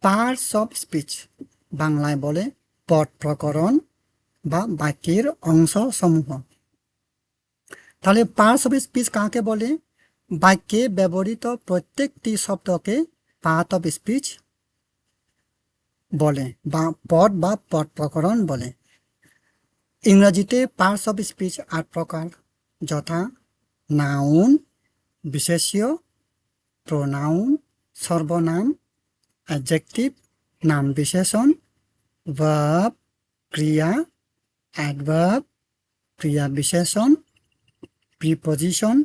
Parts of speech, বাংলায় বলে পদ প্রকরণ বা বাক্যের অংশ সমূহ। তাহলে পার্টস অফ স্পিচ কাকে বলে? বাক্যে ব্যবহৃত প্রত্যেকটি শব্দকে পার্ট অফ স্পিচ বলে বা পদ প্রকরণ বলে। ইংরেজিতে পার্টস অফ স্পিচ ৮ প্রকার, যথা নাউন, বিশেষ্য, প্রোনাউন, সর্বনাম, অ্যাডজেক্টিভ, নাম বিশেষণ, ভার্ব ক্রিয়া, অ্যাডভার্ব ক্রিয়া বিশেষণ, প্রিপজিশন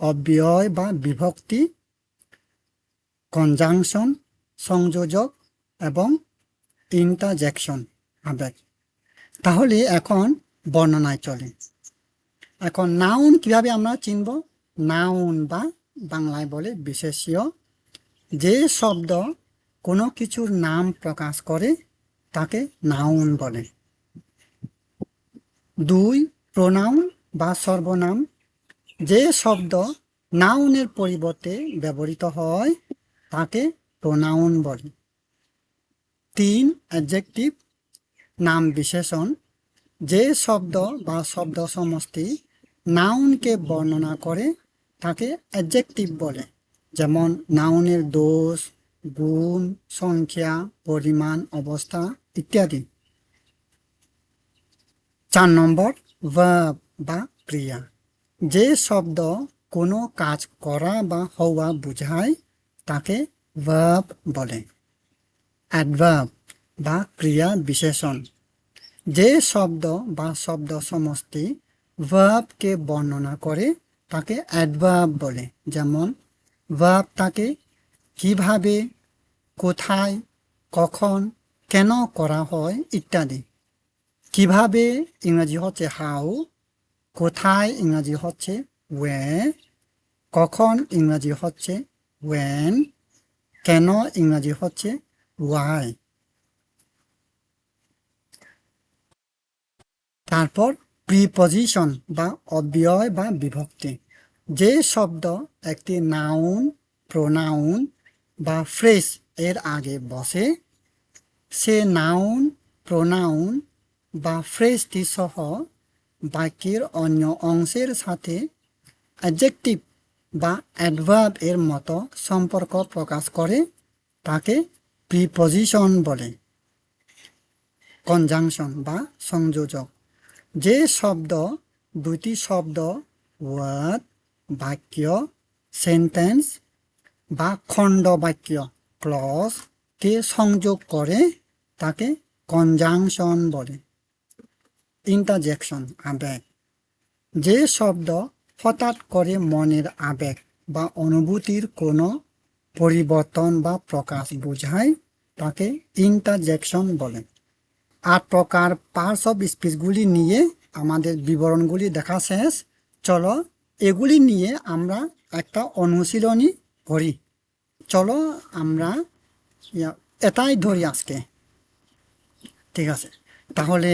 অব্যয় বা বিভক্তি, কনজাংশন সংযোজক এবং ইন্টারজেকশন আবেগ। তাহলে এখন বর্ণনায় চলে। এখন নাউন কিভাবে আমরা চিনব? নাউন বা বাংলায় বলে বিশেষ্য, যে শব্দ কোনো কিছুর নাম প্রকাশ করে তাকে নাউন বলে। ২. প্রোনাউন বা সর্বনাম, যে শব্দ নাউনের পরিবর্তে ব্যবহৃত হয় তাকে প্রোনাউন বলে। ৩. অ্যাডজেক্টিভ, নাম বিশেষণ, যে শব্দ বা শব্দ সমষ্টি নাউনকে বর্ণনা করে তাকে অ্যাডজেক্টিভ বলে, যেমন নাউনের দোষ, গুণ, সংখ্যা, পরিমাণ, অবস্থা ইত্যাদি। ৪ নম্বর ভার্ব বা ক্রিয়া, যে শব্দ কোনো কাজ করা বা হওয়া বোঝায় তাকে ভার্ব বলে। অ্যাডভার্ব বা ক্রিয়া বিশেষণ, যে শব্দ বা শব্দ সমষ্টি ভার্বকে বর্ণনা করে তাকে অ্যাডভার্ব বলে, যেমন ভার্বটাকে কিভাবে, কোথায়, কখন, কেন করা হয় ইত্যাদি। কিভাবে ইংরাজি হচ্ছে হাউ, কোথায় ইংরাজি হচ্ছে ওয়ে, কখন ইংরাজি হচ্ছে ওয়েন, কেন ইংরাজি হচ্ছে ওয়াই। তারপর প্রিপজিশন বা অব্যয় বা বিভক্তি, যে শব্দ একটি নাউন, প্রোনাউন বা ফ্রেজ এর আগে বসে সে নাউন, প্রোনাউন বা ফ্রেজটি সহ বাক্যের অন্য অংশের সাথে অ্যাডজেক্টিভ বা অ্যাডভার্ব এর মতো সম্পর্ক প্রকাশ করে তাকে প্রিপজিশন বলে। কনজাংশন বা সংযোজক, যে শব্দ দুটি শব্দ, ওয়ার্ড, বাক্য, সেন্টেন্স বা খণ্ড বাক্য, ক্লজ কে সংযোগ করে তাকে কনজাংশন বলে। ইন্টারজেকশন আবেগ, যে শব্দ হঠাৎ করে মনের আবেগ বা অনুভূতির কোনো পরিবর্তন বা প্রকাশ বোঝায় তাকে ইন্টারজেকশন বলে। ৮ প্রকার পার্টস অফ স্পিচগুলি নিয়ে আমাদের বিবরণগুলি দেখা শেষ। চলো এগুলি নিয়ে আমরা একটা অনুশীলনী করি। চলো আমরা এটাই ধরি আজকে, ঠিক আছে? তাহলে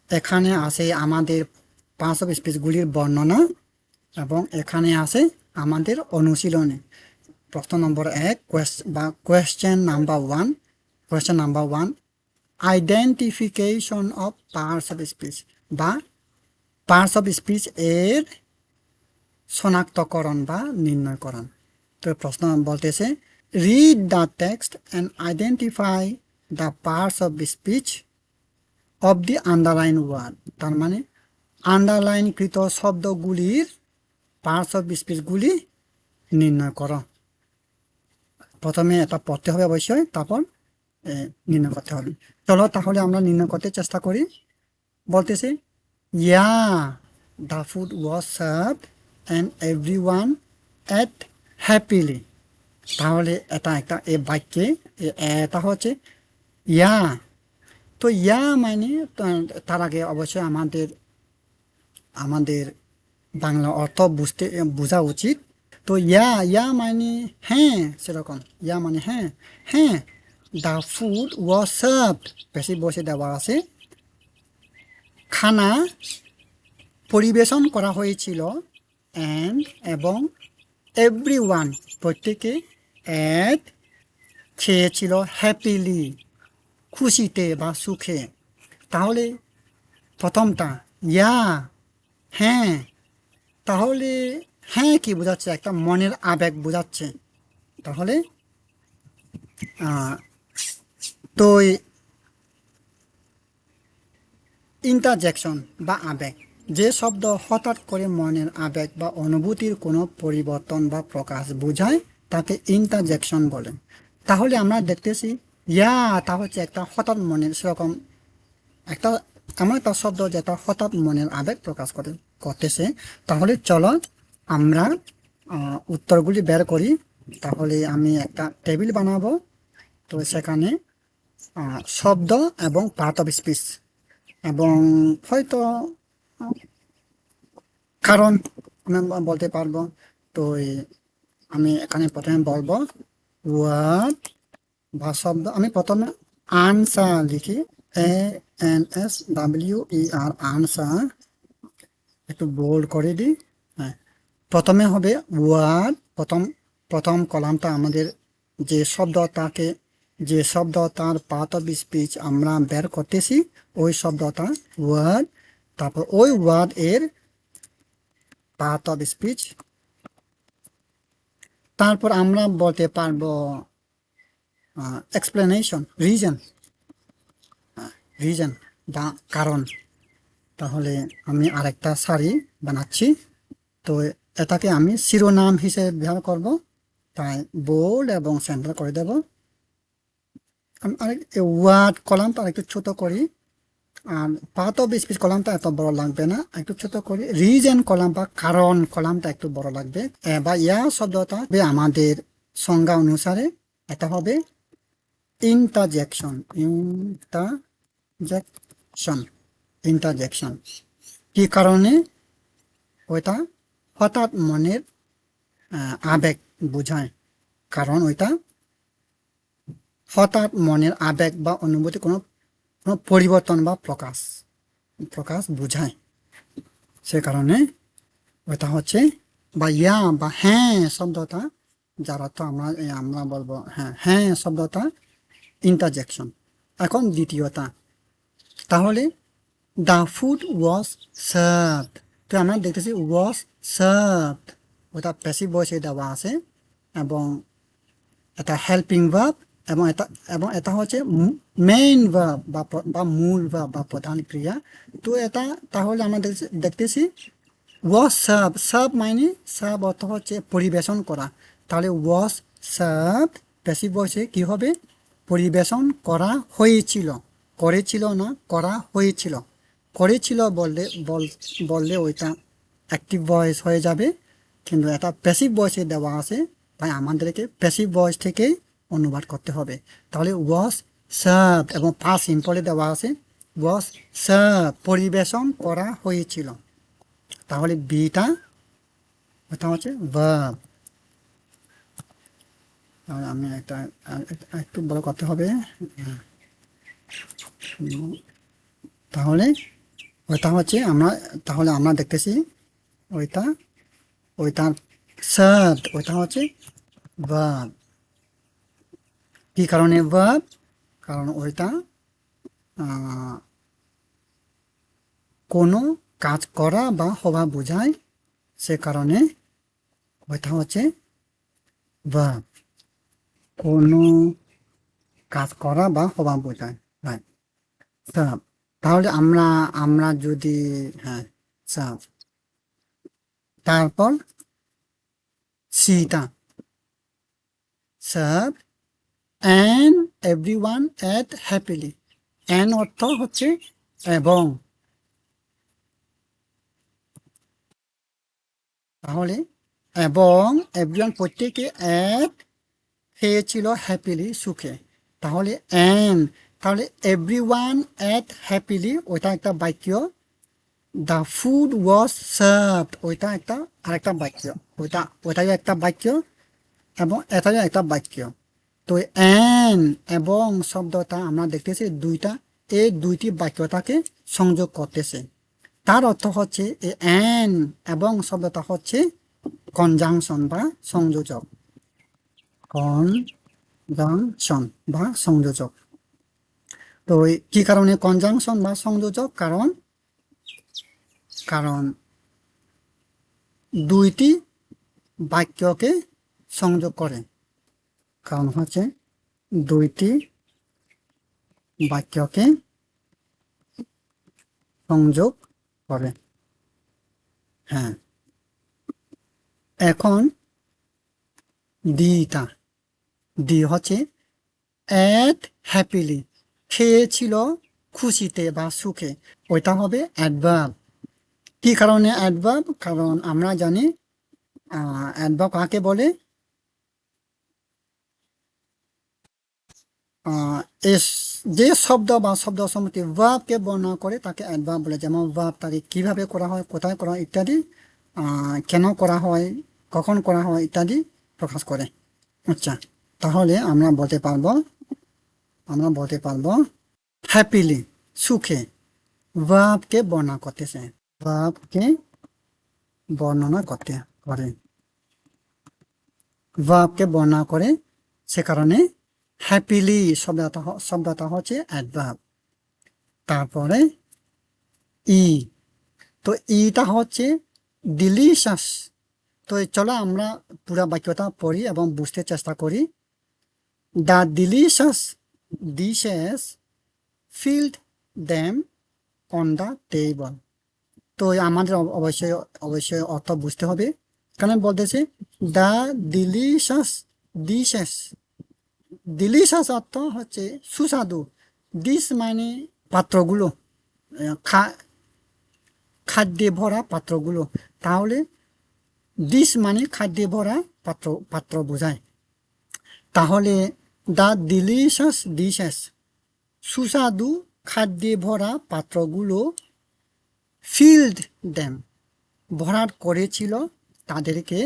এখানে আসে আমাদের পার্টস অফ স্পিচগুলির বর্ণনা এবং এখানে আসে আমাদের অনুশীলনী। প্রশ্ন নম্বর ১ বা question number 1। Question number 1, identification of parts of speech বা পার্টস অফ স্পিচ এর শনাক্তকরণ বা নির্ণয়করণ। তো প্রশ্ন বলতেছে, read the text and identify the parts of speech of the underline word. তার মানে আন্ডারলাইনকৃত শব্দগুলির পার্টস অফ স্পিচগুলি নির্ণয় করো। প্রথমে এটা পড়তে হবে অবশ্যই, তারপর নির্ণয় করতে হবে। চলো তাহলে আমরা নির্ণয় করতে চেষ্টা করি। বলতেছে, yeah the food was served and everyone ate happily. তাহলে এটা একটা এ বাক্যে এটা হচ্ছে ইয়া। তো ইয়া মানে তার আগে অবশ্যই আমাদের আমাদের বাংলা অর্থ বোঝা উচিত। তো ইয়া ইয়া মানে হ্যাঁ, সেরকম ইয়া মানে হ্যাঁ। হ্যাঁ, দ্য ফুড ওয়াজ সার্ভড বেশি বসে দেওয়া আছে, খানা পরিবেশন করা হয়েছিল, অ্যান্ড এবং এভরিওয়ান প্রত্যেকে, অ্যাট খেয়েছিল হ্যাপিলি, খুশিতে বা সুখে। তাহলে প্রথমটা ইয়া, হ্যাঁ। তাহলে হ্যাঁ কি বোঝাচ্ছে? একটা মনের আবেগ বোঝাচ্ছে। তাহলে আহ, তো ইন্টারজেকশন বা আবেগ, যে শব্দ হঠাৎ করে মনের আবেগ বা অনুভূতির কোনো পরিবর্তন বা প্রকাশ বোঝায় তাকে ইন্টারজেকশন বলে। তাহলে আমরা দেখতেছি ইয়া, তা হচ্ছে একটা হঠাৎ মনের সেরকম একটা এমন একটা শব্দ যেটা হঠাৎ মনের আবেগ প্রকাশ করতেছে। তাহলে চলো আমরা উত্তরগুলি বের করি। তাহলে আমি একটা টেবিল বানাবো। তো সেখানে শব্দ এবং পার্ট অফ স্পিচ এবং হয়তো কারণ আমি বলতে পারবো। তো আমি এখানে প্রথমে বলবো ওয়ার্ড বা শব্দ। আমি প্রথমে আনসার লিখি, ANSWER, আনসার। একটু বোল্ড করে দিই। হ্যাঁ, প্রথমে হবে ওয়ার্ড। প্রথম প্রথম কলামটা আমাদের যে শব্দটাকে, যে শব্দ তার পার্ট অফ স্পিচ আমরা বের করতেছি, ওই শব্দটা ওয়ার্ড। তারপর ওই ওয়ার্ড এর পার্ট অফ স্পিচ। তারপর আমরা বলতে পারবো এক্সপ্লেনেশন, রিজন, রিজন বা কারণ। তাহলে আমি আরেকটা সারি বানাচ্ছি। তো এটাকে আমি শিরোনাম হিসেবে ব্যবহার করব, তাই বোল্ড এবং সেন্টার করে দেব। আমি আরেক ওয়ার্ড কলামটা আরেকটু ছোট করি, আর পার্ট অফ স্পিচ কলামটা এত বড় লাগবে না, একটু ছোট করি। রিজন কলাম বা কারণ কলামটা একটু বড় লাগবে। বা ইয়া শব্দটা আমাদের সংজ্ঞা অনুসারে এটা হবে ইন্টারজেকশন, ইন্টারজেকশন, ইন্টারজেকশন। কি কারণে? ওইটা হঠাৎ মনের আবেগ বোঝায়। কারণ ওইটা হঠাৎ মনের আবেগ বা অনুভূতি কোনো কোনো পরিবর্তন বা প্রকাশ প্রকাশ বোঝায়। সে কারণে ওইটা হচ্ছে বা ইয়া বা হ্যাঁ শব্দটা, যার অর্থ আমরা বলবো হ্যাঁ, হ্যাঁ শব্দটা ইন্টারজেকশন। এখন দ্বিতীয়টা, তাহলে দ্য ফুড ওয়াজ সার্ভড। তো আমরা দেখতেছি ওয়াজ সার্ভড, ওটা প্যাসিভ ভয়েসে দেওয়া আছে এবং এটা হেল্পিং ভার্ব এবং এটা হচ্ছে মেইন ভার্ব বা মূল ভার্ব বা প্রধান ক্রিয়া। তো এটা তাহলে আমরা দেখতেছি ওয়াজ সার্ভ, সার্ভ মানে সার্ভ অর্থ হচ্ছে পরিবেশন করা। তাহলে ওয়াজ সার্ভ প্যাসিভ ভয়েসে কি হবে? পরিবেশন করা হয়েছিল, করেছিল না, করা হয়েছিল। করেছিল বললে ওইটা অ্যাক্টিভ ভয়েস হয়ে যাবে, কিন্তু এটা প্যাসিভ ভয়েসে দেওয়া আছে, তাই আমাদেরকে প্যাসিভ ভয়েস থেকেই অনুবাদ করতে হবে। তাহলে ওয়াজ সার্ভ এবং পাস্ট সিম্পলে দেওয়া আছে ওয়াজ সার্ভ, পরিবেশন করা হয়েছিল। তাহলে বিটা ওটা হচ্ছে ভার্ব। তাহলে আমি একটু বড় করতে হবে। তাহলে ওইটা হচ্ছে তাহলে আমরা দেখতেছি ওইটা ওইটা সার্ভ, ওইটা হচ্ছে ভার্ব। কি কারণে ভার্ব? কারণ ওইটা আহ, কোনো কাজ করা বা হওয়া বোঝায়, সে কারণে ওইটা হচ্ছে ভার্ব। কোনো কাজ করা বা হওয়া বোঝায়, right? সার্ভ। তাহলে আমরা আমরা যদি হ্যাঁ সার্ভ, তারপর সিটা serve and everyone ate happily। and অর্থ হচ্ছে এবং। তাহলে এবং everyone প্রত্যেকে ate খেয়েছিল হ্যাপিলি সুখে। তাহলে and, তাহলে everyone ate happily ওইটা একটা বাক্য। দ্য ফুড ওয়াজ সার্ভড ওইটা আরেকটা বাক্য। ওইটাই একটা বাক্য এবং এটাই একটা বাক্য। তো এন এবং শব্দটা আমরা দেখতেছি দুইটা, এই দুইটি বাক্যটাকে সংযোগ করতেছে। তার অর্থ হচ্ছে এই এন এবং শব্দটা হচ্ছে কনজাংশন বা সংযোজক, কনজাংশন বা সংযোজক। তো কি কারণে কনজাংশন বা সংযোজক? কারণ কারণ দুইটি বাক্যকে সংযোগ করে। কারণ হচ্ছে দুইটি বাক্যকে সংযোগ করে। হ্যাঁ, এখন দিটা দি হচ্ছে অ্যাট হ্যাপিলি, খেয়েছিল খুশিতে বা সুখে, ওইটা হবে অ্যাডভার্ব। কি কারণে অ্যাডভার্ব? কারণ আমরা জানি অ্যাডভার্ব কাকে বলে? আহ, এস যে শব্দ বা শব্দ সম্মতি ভার্বকে বর্ণনা করে তাকে অ্যাডভার্ব বলে। যেমন ভার্ব তাকে কিভাবে করা হয়, কোথায় করা হয় ইত্যাদি, কেন করা হয়, কখন করা হয় ইত্যাদি প্রকাশ করে। আচ্ছা, তাহলে আমরা বলতে পারবো হ্যাপিলি, সুখে, ভার্বকে বর্ণনা করতেছে, ভার্বকে বর্ণনা করতে করে, ভার্বকে বর্ণনা করে, সে কারণে হ্যাপিলি শব্দটা হচ্ছে অ্যাডভার্ব। তারপরে ই, তো ইটা হচ্ছে ডিলিশাস। তো চলো আমরা পুরা বাক্যটা পড়ি এবং বুঝতে চেষ্টা করি। The delicious dishes field them on the table. তো আমাদের অবশ্যই অবশ্যই অর্থ বুঝতে হবে। কারণ বলতেছে দ্য ডিলিশাস ডিশেস, ডিলিশাস অর্থ হচ্ছে সুস্বাদু, ডিশ মানে পাত্রগুলো, খাদ্যে ভরা পাত্রগুলো। তাহলে ডিশ মানে খাদ্যে ভরা পাত্র, পাত্র বোঝায়। তাহলে দ্য ডিলিশাস ডিশেস, সুস্বাদু খাদ্যে ভরা পাত্রগুলো, ফিল্ড দেম ভরাট করেছিল তাদেরকে,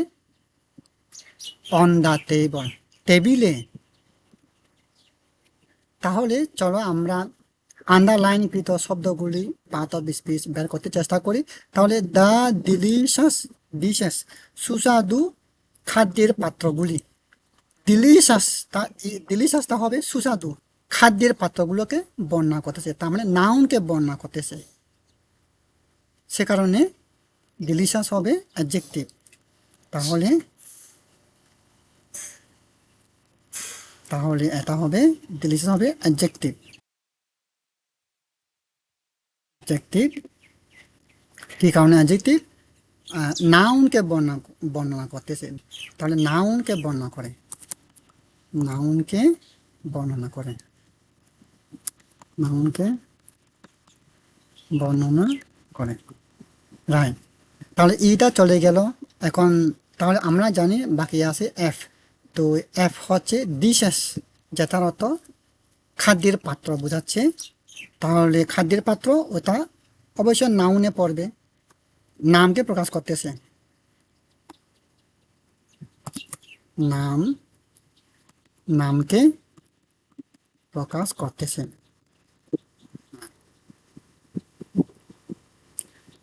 অন দ্য টেবল টেবিলে। তাহলে চলো আমরা আন্ডারলাইনকৃত শব্দগুলি পার্ট অফ স্পিচ বের করতে চেষ্টা করি। তাহলে দ্য ডিলিশাস ডিশেস, সুস্বাদু খাদ্যের পাত্রগুলি, ডিলিশাসটা ডিলিশাসটা হবে সুস্বাদু খাদ্যের পাত্রগুলোকে বর্ণনা করতেছে, তার মানে নাউনকে বর্ণনা করতেছে, সে কারণে ডিলিশাস হবে অ্যাডজেক্টিভ। তাহলে তাহলে এটা হবে ডিলিশাস হবে অ্যাডজেক্টিভ। অ্যাডজেক্টিভ কি কারণে অ্যাডজেক্টিভ? নাউনকে বর্ণনা করতেছে। তাহলে নাউনকে বর্ণনা করে, নাউনকে বর্ণনা করে, নাউনকে বর্ণনা করে, রাইট। তাহলে ইটা চলে গেল। এখন তাহলে আমরা জানি বাকি আছে এফ। তো এফ হচ্ছে ডিশেস, যেটার অর্থ খাদ্যের পাত্র বোঝাচ্ছে। তাহলে খাদ্যের পাত্র ওটা অবশ্যই নাউনে পড়বে, নামকে প্রকাশ করতেছে, নাম, নামকে প্রকাশ করতেছে।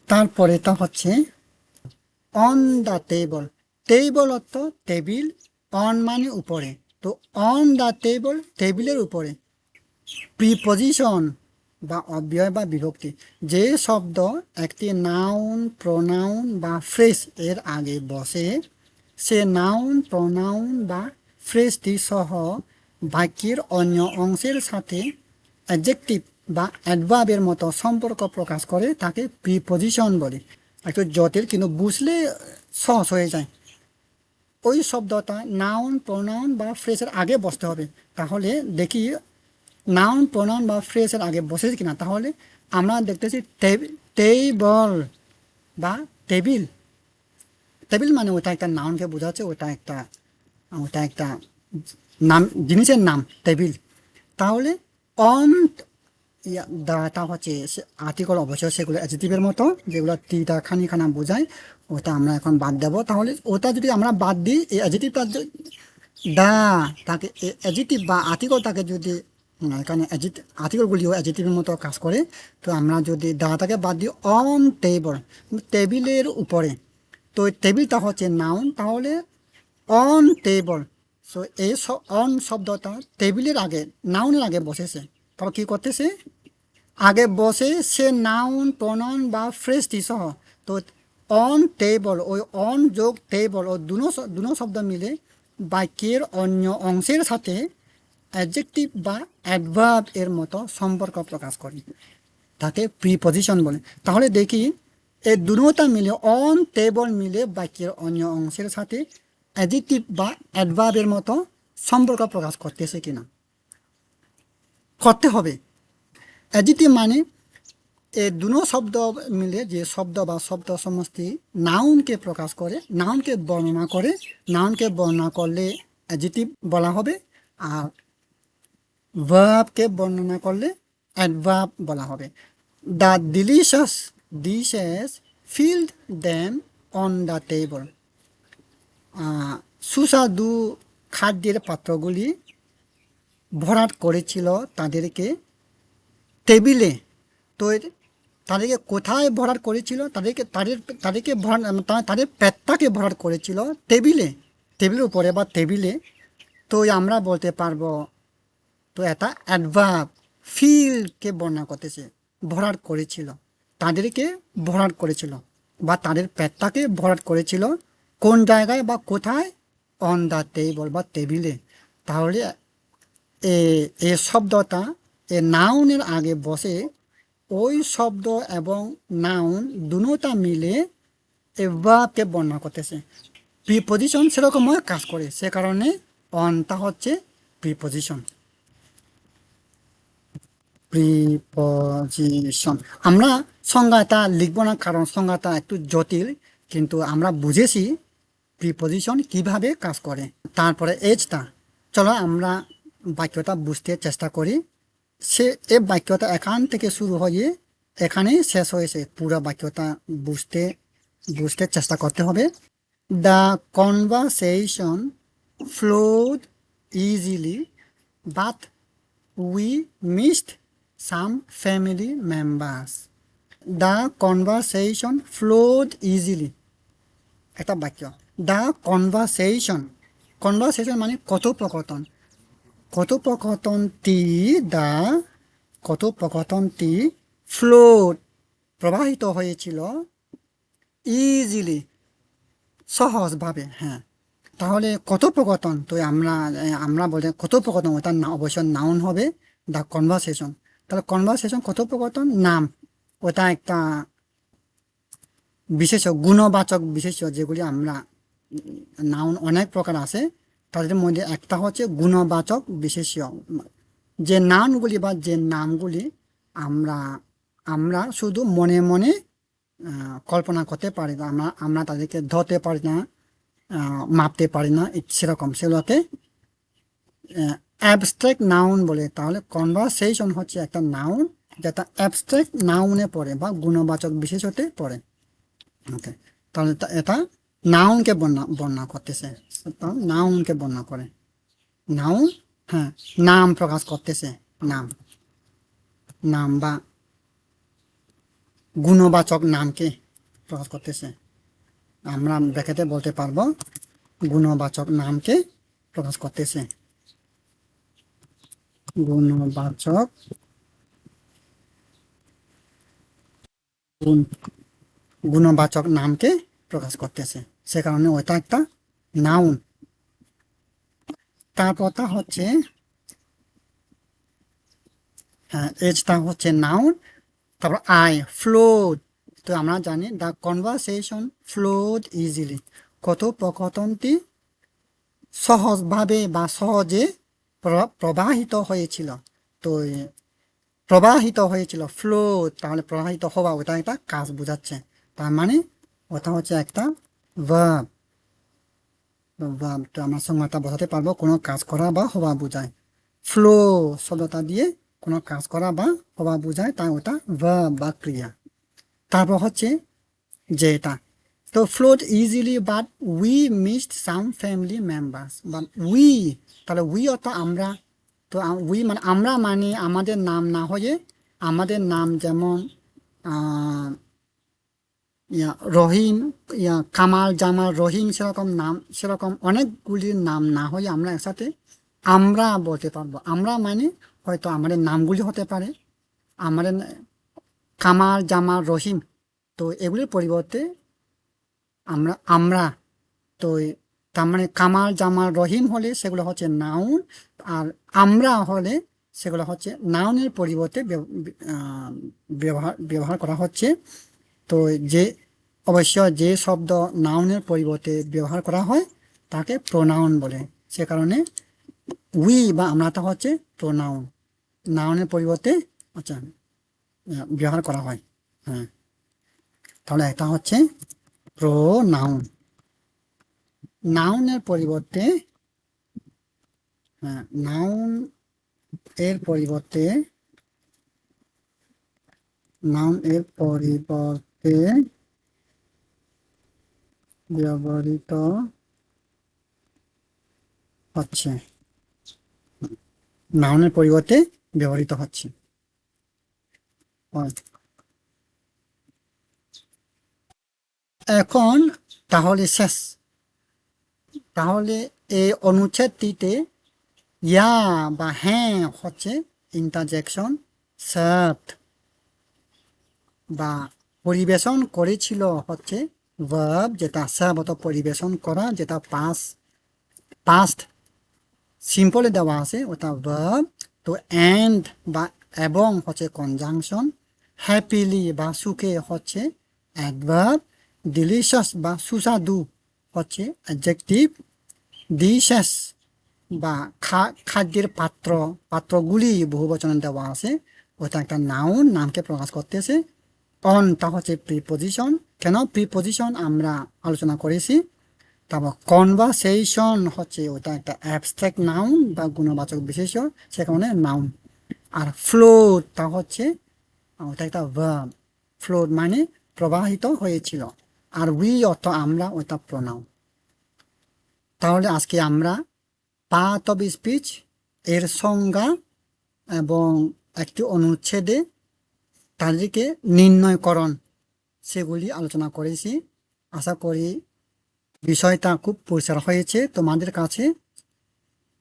তারপরে তা হচ্ছে অন দ্য টেবল, টেবল অর্থ টেবিল, অন মানে উপরে, তো অন দ্য টেবল টেবিলের উপরে। প্রিপজিশন বা অব্যয় বা বিভক্তি, যে শব্দ একটি নাউন, প্রোনাউন বা ফ্রেজ এর আগে বসে, সে নাউন, প্রোনাউন বা ফ্রেজটি সহ বাক্যের অন্য অংশের সাথে অ্যাডজেক্টিভ বা অ্যাডভার্বের মতো সম্পর্ক প্রকাশ করে, তাকে প্রিপজিশন বলে। একটু জটিল, কিন্তু বুঝলে সহজ হয়ে যায়। ওই শব্দটা নাউন, প্রোনাউন বা ফ্রেজের আগে বসতে হবে। তাহলে দেখি নাউন, প্রোনাউন বা ফ্রেজের আগে বসেছে কিনা। তাহলে আমরা দেখতেছি টেবল বা টেবিল। টেবিল মানে ওটা একটা নাউনকে বোঝাচ্ছে, ওটা একটা নাম, জিনিসের নাম টেবিল। তাহলে অন দাটা হচ্ছে আর্টিকল, অবশ্যই সেগুলো অ্যাডজেক্টিভের মতো, যেগুলো টিটা খানিখানা বোঝায়, ওটা আমরা এখন বাদ দেবো। তাহলে ওটা যদি আমরা বাদ দিই, এই অ্যাডজেক্টিভটা দা তাকে অ্যাডজেক্টিভ বা আর্টিকলটাকে যদি এখানে আর্টিকলগুলিও অ্যাডজেক্টিভের মতো কাজ করে, তো আমরা যদি দাটাকে বাদ দিই অন টেবল, টেবিলের উপরে, তো টেবিলটা হচ্ছে নাউন, তাহলে অন টেবল সো এই অন শব্দটা টেবিলের আগে, নাউনের আগে বসেছে। তারপর কি করতেছে, আগে বসে সে নাউন প্রনাউন বা ফ্রেজটি সহ। তো অন টেবল, ওই অন যোগ টেবল ও দুনো শব্দ মিলে বাক্যের অন্য অংশের সাথে অ্যাডজেক্টিভ বা অ্যাডভার্ব এর মতো সম্পর্ক প্রকাশ করে, তাকে প্রিপজিশন বলে। তাহলে দেখি এই দুটোটা মিলে, অন টেবল মিলে বাক্যের অন্য অংশের সাথে অ্যাডজেক্টিভ বা অ্যাডভার্বের মতো সম্পর্ক প্রকাশ করতেছে কিনা। করতে হবে। অ্যাডজেক্টিভ মানে এই দুটো শব্দ মিলে যে শব্দ বা শব্দ সমষ্টি নাউনকে প্রকাশ করে, নাউনকে বর্ণনা করে, নাউনকে বর্ণনা করলে অ্যাডজেক্টিভ বলা হবে, আর ভার্বকে বর্ণনা করলে অ্যাডভার্ব বলা হবে। The delicious dishes field them on the table. সুস্বাদু খাদ্যের পাত্রগুলি ভরাট করেছিল তাদেরকে টেবিলে। তো তাদেরকে কোথায় ভরাট করেছিল, তাদেরকে তাদের পেটটাকে ভরাট করেছিল টেবিলে, টেবিলের উপরে বা টেবিলে। তো আমরা বলতে পারবো, তো এটা অ্যাডভার্ব, ফিলকে বর্ণনা করতেছে। ভরাট করেছিল, তাদেরকে ভরাট করেছিল বা তাদের পেটটাকে ভরাট করেছিল কোন জায়গায় বা কোথায়, অন দ্য টেবল বা টেবিলে। তাহলে এ শব্দটা এ নাউনের আগে বসে ওই শব্দ এবং নাউন দুটোটা মিলে এ ভার্বকে বর্ণনা করতেছে। প্রিপজিশন সেরকম কাজ করে, সে কারণে অনটা হচ্ছে প্রিপজিশন। প্রিপজিশন আমরা সংজ্ঞাটা লিখব না, কারণ সংজ্ঞাটা একটু জটিল, কিন্তু আমরা বুঝেছি প্রিপজিশন কিভাবে কাজ করে। তারপরে এজটা, চলো আমরা বাক্যটা বুঝতে চেষ্টা করি। সে এ বাক্যটা এখান থেকে শুরু হয়ে এখানেই শেষ হয়েছে। পুরো বাক্যটা বুঝতে বুঝতে চেষ্টা করতে হবে। The conversation flood easily but we missed some family members. The conversation flowed easily. একটা বাক্য, দ্য কনভারসেশন, কনভারসেশন মানে কথোপকথন, কথোপকথনটি, দ্য কথোপকথনটি ফ্লোড প্রবাহিত হয়েছিল, ইজিলি সহজভাবে। হ্যাঁ, তাহলে কথোপকথন, তো আমরা বলি কথোপকথন, ওটা অবশ্যই নাউন হবে, দ্য কনভারসেশন। তাহলে কনভারসেশন কথোপকথন নাম, ওটা একটা বিশেষ্য, গুণবাচক বিশেষ্য, যেগুলি আমরা নাউন অনেক প্রকার আছে, তাদের মধ্যে একটা হচ্ছে গুণবাচক বিশেষ্য। যে নাউনগুলি বা যে নামগুলি আমরা আমরা শুধু মনে মনে কল্পনা করতে পারি না, আমরা তাদেরকে ধরতে পারি না, মাপতে পারি না, সেরকম, সেগুলোকে অ্যাবস্ট্রাক্ট নাউন বলে। তাহলে কনভারসেশন হচ্ছে একটা নাউন যেটা অ্যাবস্ট্রাক্ট নাউনে পড়ে বা গুণবাচক বিশেষতে পড়ে। ওকে, তাহলে এটা নাউনকে বর্ণনা করতেছে, নাউনকে বর্ণনা করে, নাউন, হ্যাঁ, নাম প্রকাশ করতেছে, নাম, নাম বা গুণবাচক নামকে প্রকাশ করতেছে। আমরা ব্র্যাকেটে বলতে পারবো গুণবাচক নামকে প্রকাশ করতেছে, গুণবাচক গুণবাচক নামকে প্রকাশ করতেছে, সে কারণে ওইটা একটা নাউন। তারপরটা হচ্ছে, হ্যাঁ, এজটা হচ্ছে নাউন। তারপর আই, ফ্লোড, তো আমরা জানি দ্য কনভারসেশন ফ্লোড ইজিলি, কথোপকথনটি সহজভাবে বা সহজে প্রবাহিত হয়েছিল। তো প্রবাহিত হয়েছিল, ফ্লো, তাহলে প্রবাহিত হওয়া, ওটা একটা কাজ বোঝাচ্ছে। তার মানে ওটা হচ্ছে একটা ভার্ব। ভার্ব, তো আমরা সংজ্ঞাটা বোঝাতে পারবো, কোনো কাজ করা বা হওয়া বোঝায়। ফ্লো শব্দটা দিয়ে কোনো কাজ করা বা হওয়া বোঝায়, তাই ওটা ভার্ব বা ক্রিয়া। তারপর হচ্ছে যে এটা, তো flood easily but we missed some family members, বা উই, তাহলে উই অর্থাৎ আমরা। তো উই মানে আমরা, মানে আমাদের নাম না হয়ে, আমাদের নাম যেমন রহিম, কামাল, জামাল, রহিম সেরকম অনেকগুলির নাম না হয়ে আমরা একসাথে আমরা বলতে পারবো। আমরা মানে হয়তো আমাদের নামগুলি হতে পারে, আমাদের কামাল, জামাল, রহিম, তো এগুলির পরিবর্তে আমরা তো তার মানে কামাল, জামাল, রহিম হলে সেগুলো হচ্ছে নাউন, আর আমরা হলে সেগুলো হচ্ছে নাউনের পরিবর্তে ব্যবহার করা হচ্ছে। তো যে অবশ্য যে শব্দ নাউনের পরিবর্তে ব্যবহার করা হয় তাকে প্রোনাউন বলে। সে কারণে উই বা আমরাটা হচ্ছে প্রোনাউন, নাউনের পরিবর্তে আচ্ছা ব্যবহার করা হয়। হ্যাঁ, তাহলে এটা হচ্ছে প্রোনাউন। নাউনের পরিবর্তে, হ্যাঁ, নাউন এর পরিবর্তে, নাউন এর পরিবর্তে ব্যবহৃত হচ্ছে, নাউনের পরিবর্তে ব্যবহৃত হচ্ছে। এখন তাহলে শেষ, তাহলে এই অনুচ্ছেদটিতে ইয়া বা হ্যাঁ হচ্ছে ইন্টারজেকশন শব্দ, বা পরিবেশন করেছিল হচ্ছে ভার্ব, যেটা শব্দ পরিবেশন করা, যেটা পাস্ট সিম্পলে দেওয়া আছে ওটা ভার্ব। তো এন্ড বা এবং হচ্ছে কনজাংশন, হ্যাপিলি বা সুখে হচ্ছে অ্যাডভার্ব, ডিলিশাস বা সুস্বাদু হচ্ছে অ্যাডজেক্টিভ, ডিশেস বা খাদ্যের পাত্রগুলি বহুবচনে দেওয়া আছে, ওটা একটা নাউন, নামকে প্রকাশ করতেছে। অনটা হচ্ছে প্রিপোজিশন, কেন প্রিপোজিশন আমরা আলোচনা করেছি। তারপর কনভারসেশন হচ্ছে ওটা একটা অ্যাবস্ট্রাক্ট নাউন বা গুণবাচক বিশেষ্য, সে কারণে নাউন। আর ফ্লোটা হচ্ছে ওটা একটা ভার্ব, ফ্লোট মানে প্রবাহিত হয়েছিল। আর উই অর্থ আমরা, ওটা প্রোনাউন। তাহলে আজকে আমরা পার্ট অফ স্পিচ এর সংজ্ঞা এবং একটি অনুচ্ছেদে তাদেরকে নির্ণয়করণ সেগুলি আলোচনা করেছি। আশা করি বিষয়টা খুব পরিষ্কার হয়েছে তোমাদের কাছে।